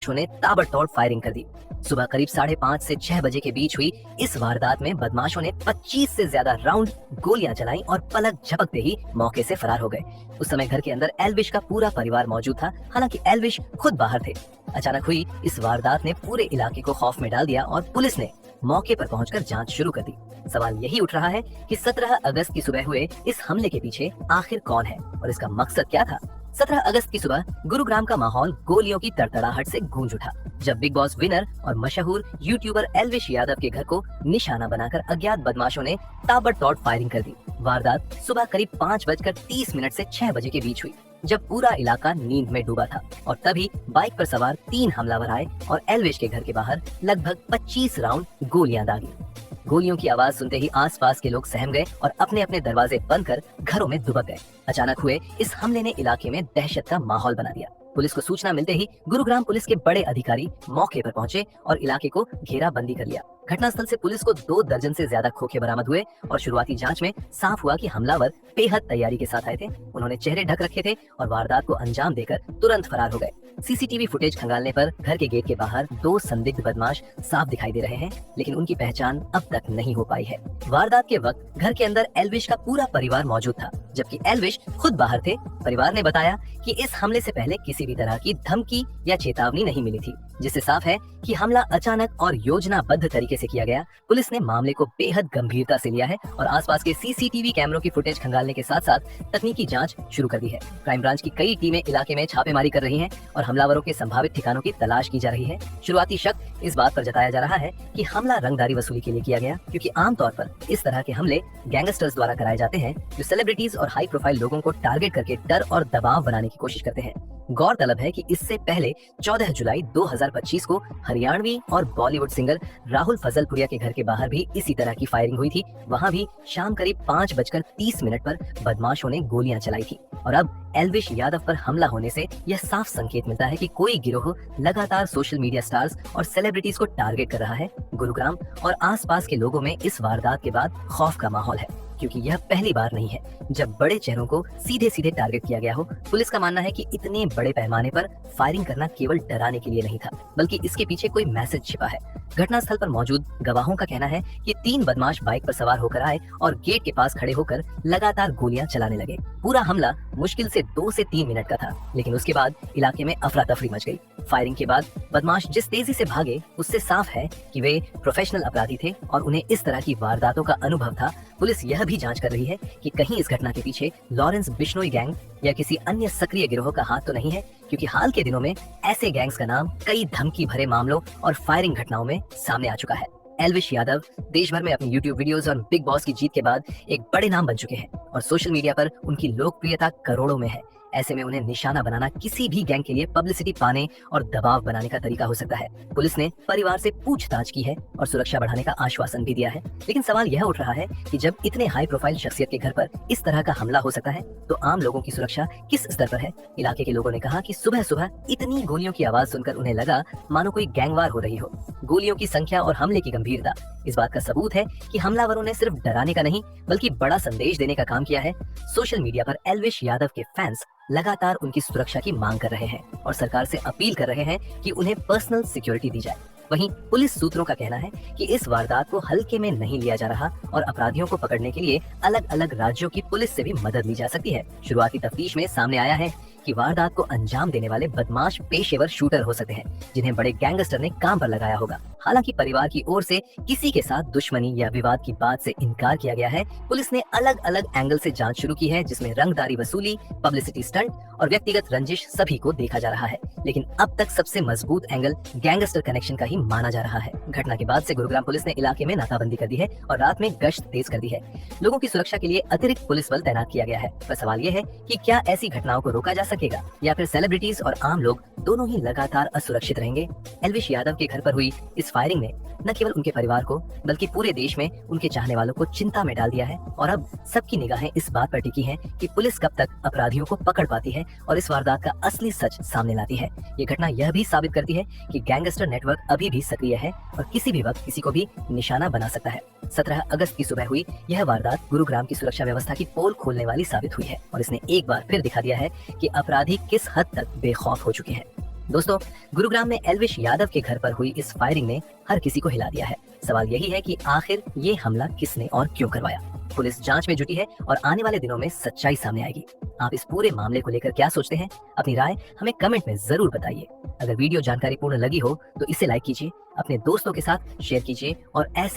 बदमाशों ने ताबड़तोड़ फायरिंग कर दी। सुबह करीब 5:30 से 6 बजे के बीच हुई इस वारदात में बदमाशों ने 25 से ज्यादा राउंड गोलियां चलाई और पलक झपकते ही मौके से फरार हो गए। उस समय घर के अंदर एल्विश का पूरा परिवार मौजूद था, हालांकि एल्विश खुद बाहर थे। अचानक हुई इस वारदात ने पूरे इलाके को खौफ में डाल दिया और पुलिस ने मौके पर पहुंचकर जांच शुरू कर दी। सवाल यही उठ रहा है कि 17 अगस्त की सुबह हुए इस हमले के पीछे आखिर कौन है और इसका मकसद क्या था। 17 अगस्त की सुबह गुरुग्राम का माहौल गोलियों की तड़तड़ाहट से गूंज उठा, जब बिग बॉस विनर और मशहूर यूट्यूबर एल्विश यादव के घर को निशाना बनाकर अज्ञात बदमाशों ने ताबड़तोड़ फायरिंग कर दी। वारदात सुबह करीब 5:30 से 6 बजे के बीच हुई, जब पूरा इलाका नींद में डूबा था और तभी बाइक पर सवार 3 हमलावर आए और एल्विश के घर के बाहर लगभग 25 राउंड गोलियां दागी। गोलियों की आवाज सुनते ही आसपास के लोग सहम गए और अपने अपने दरवाजे बंद कर घरों में दुबक गए। अचानक हुए इस हमले ने इलाके में दहशत का माहौल बना दिया। पुलिस को सूचना मिलते ही गुरुग्राम पुलिस के बड़े अधिकारी मौके पर पहुंचे और इलाके को घेराबंदी कर लिया। घटनास्थल से पुलिस को 2 दर्जन से ज्यादा खोखे बरामद हुए और शुरुआती जांच में साफ हुआ कि हमलावर बेहद तैयारी के साथ आए थे। उन्होंने चेहरे ढक रखे थे और वारदात को अंजाम देकर तुरंत फरार हो गए। सीसीटीवी फुटेज खंगालने पर घर के गेट के बाहर 2 संदिग्ध बदमाश साफ दिखाई दे रहे हैं, लेकिन उनकी पहचान अब तक नहीं हो पाई है। वारदात के वक्त घर के अंदर एल्विश का पूरा परिवार मौजूद था, जबकि एल्विश खुद बाहर थे। परिवार ने बताया कि इस हमले से पहले किसी भी तरह की धमकी या चेतावनी नहीं मिली थी, जिससे साफ है कि हमला अचानक और योजनाबद्ध तरीके से किया गया। पुलिस ने मामले को बेहद गंभीरता से लिया है और आसपास के सीसीटीवी कैमरों की फुटेज खंगालने के साथ साथ तकनीकी जांच शुरू कर दी है। क्राइम ब्रांच की कई टीमें इलाके में छापेमारी कर रही हैं और हमलावरों के संभावित ठिकानों की तलाश की जा रही है। शुरुआती शक इस बात पर जताया जा रहा है कि हमला रंगदारी वसूली के लिए किया गया, क्योंकि आमतौर पर इस तरह के हमले गैंगस्टर्स द्वारा कराए जाते हैं, जो सेलिब्रिटीज और हाई प्रोफाइल लोगों को टारगेट करके डर और दबाव बनाने की कोशिश करते हैं। गौरतलब है कि इससे पहले 14 जुलाई 2025 को हरियाणवी और बॉलीवुड सिंगर राहुल फजलपुरिया के घर के बाहर भी इसी तरह की फायरिंग हुई थी। वहां भी शाम करीब 5:30 पर बदमाशों ने गोलियां चलाई थी और अब एल्विश यादव पर हमला होने से यह साफ संकेत मिलता है कि कोई गिरोह लगातार सोशल मीडिया स्टार्स और सेलिब्रिटीज को टारगेट कर रहा है। गुरुग्राम और आसपास के लोगों में इस वारदात के बाद खौफ का माहौल है, क्योंकि यह पहली बार नहीं है जब बड़े चेहरों को सीधे सीधे टारगेट किया गया हो। पुलिस का मानना है कि इतने बड़े पैमाने पर फायरिंग करना केवल डराने के लिए नहीं था, बल्कि इसके पीछे कोई मैसेज छिपा है। घटनास्थल पर मौजूद गवाहों का कहना है कि 3 बदमाश बाइक पर सवार होकर आए और गेट के पास खड़े होकर लगातार गोलियां चलाने लगे। पूरा हमला मुश्किल से 2 से 3 मिनट का था, लेकिन उसके बाद इलाके में अफरा तफरी मच गई। फायरिंग के बाद बदमाश जिस तेजी से भागे, उससे साफ है कि वे प्रोफेशनल अपराधी थे और उन्हें इस तरह की वारदातों का अनुभव था। पुलिस यह भी जांच कर रही है कि कहीं इस घटना के पीछे लॉरेंस बिश्नोई गैंग या किसी अन्य सक्रिय गिरोह का हाथ तो नहीं है, क्योंकि हाल के दिनों में ऐसे गैंग्स का नाम कई धमकी भरे मामलों और फायरिंग घटनाओं में सामने आ चुका है। एल्विश यादव देश भर में अपनी यूट्यूब वीडियोस और बिग बॉस की जीत के बाद एक बड़े नाम बन चुके हैं और सोशल मीडिया पर उनकी लोकप्रियता करोड़ों में है। ऐसे में उन्हें निशाना बनाना किसी भी गैंग के लिए पब्लिसिटी पाने और दबाव बनाने का तरीका हो सकता है। पुलिस ने परिवार से पूछताछ की है और सुरक्षा बढ़ाने का आश्वासन भी दिया है, लेकिन सवाल यह उठ रहा है कि जब इतने हाई प्रोफाइल शख्सियत के घर पर इस तरह का हमला हो सकता है, तो आम लोगों की सुरक्षा किस स्तर पर है। इलाके के लोगों ने कहा कि सुबह सुबह इतनी गोलियों की आवाज सुनकर उन्हें लगा मानो कोई गैंगवार हो रही हो। गोलियों की संख्या और हमले की गंभीरता इस बात का सबूत है कि हमलावरों ने सिर्फ डराने का नहीं, बल्कि बड़ा संदेश देने का काम किया है। सोशल मीडिया पर एल्विश यादव के फैंस लगातार उनकी सुरक्षा की मांग कर रहे हैं और सरकार से अपील कर रहे हैं कि उन्हें पर्सनल सिक्योरिटी दी जाए। वहीं पुलिस सूत्रों का कहना है कि इस वारदात को हल्के में नहीं लिया जा रहा और अपराधियों को पकड़ने के लिए अलग अलग राज्यों की पुलिस से भी मदद ली जा सकती है। शुरुआती तफ्तीश में सामने आया है कि वारदात को अंजाम देने वाले बदमाश पेशेवर शूटर हो सकते हैं, जिन्हें बड़े गैंगस्टर ने काम पर लगाया होगा। हालांकि परिवार की ओर से किसी के साथ दुश्मनी या विवाद की बात से इनकार किया गया है। पुलिस ने अलग अलग एंगल से जांच शुरू की है, जिसमें रंगदारी वसूली, पब्लिसिटी स्टंट और व्यक्तिगत रंजिश सभी को देखा जा रहा है। लेकिन अब तक सबसे मजबूत एंगल गैंगस्टर कनेक्शन का ही माना जा रहा है। घटना के बाद से गुरुग्राम पुलिस ने इलाके में नाकाबंदी कर दी है और रात में गश्त तेज कर दी है। लोगों की सुरक्षा के लिए अतिरिक्त पुलिस बल तैनात किया गया है। पर सवाल यह है कि क्या ऐसी घटनाओं को रोका जा सकेगा या फिर सेलिब्रिटीज और आम लोग दोनों ही लगातार असुरक्षित रहेंगे। एल्विश यादव के घर पर हुई इस फायरिंग ने न केवल उनके परिवार को बल्कि पूरे देश में उनके चाहने वालों को चिंता में डाल दिया है और अब सबकी निगाहें इस बात पर टिकी हैं कि पुलिस कब तक अपराधियों को पकड़ पाती है और इस वारदात का असली सच सामने लाती है। ये घटना यह भी साबित करती है कि गैंगस्टर नेटवर्क अभी भी सक्रिय है और किसी भी वक्त किसी को भी निशाना बना सकता है। 17 अगस्त की सुबह हुई यह वारदात गुरुग्राम की सुरक्षा व्यवस्था की पोल खोलने वाली साबित हुई है और इसने एक बार फिर दिखा दिया है कि अपराधी किस हद तक बेखौफ हो चुके हैं। दोस्तों, गुरुग्राम में एल्विश यादव के घर पर हुई इस फायरिंग ने हर किसी को हिला दिया है। सवाल यही है कि आखिर ये हमला किसने और क्यों करवाया। पुलिस जांच में जुटी है और आने वाले दिनों में सच्चाई सामने आएगी। आप इस पूरे मामले को लेकर क्या सोचते हैं? अपनी राय हमें कमेंट में जरूर बताइए। अगर वीडियो जानकारीपूर्ण लगी हो तो इसे लाइक कीजिए, अपने दोस्तों के साथ शेयर कीजिए और ऐसे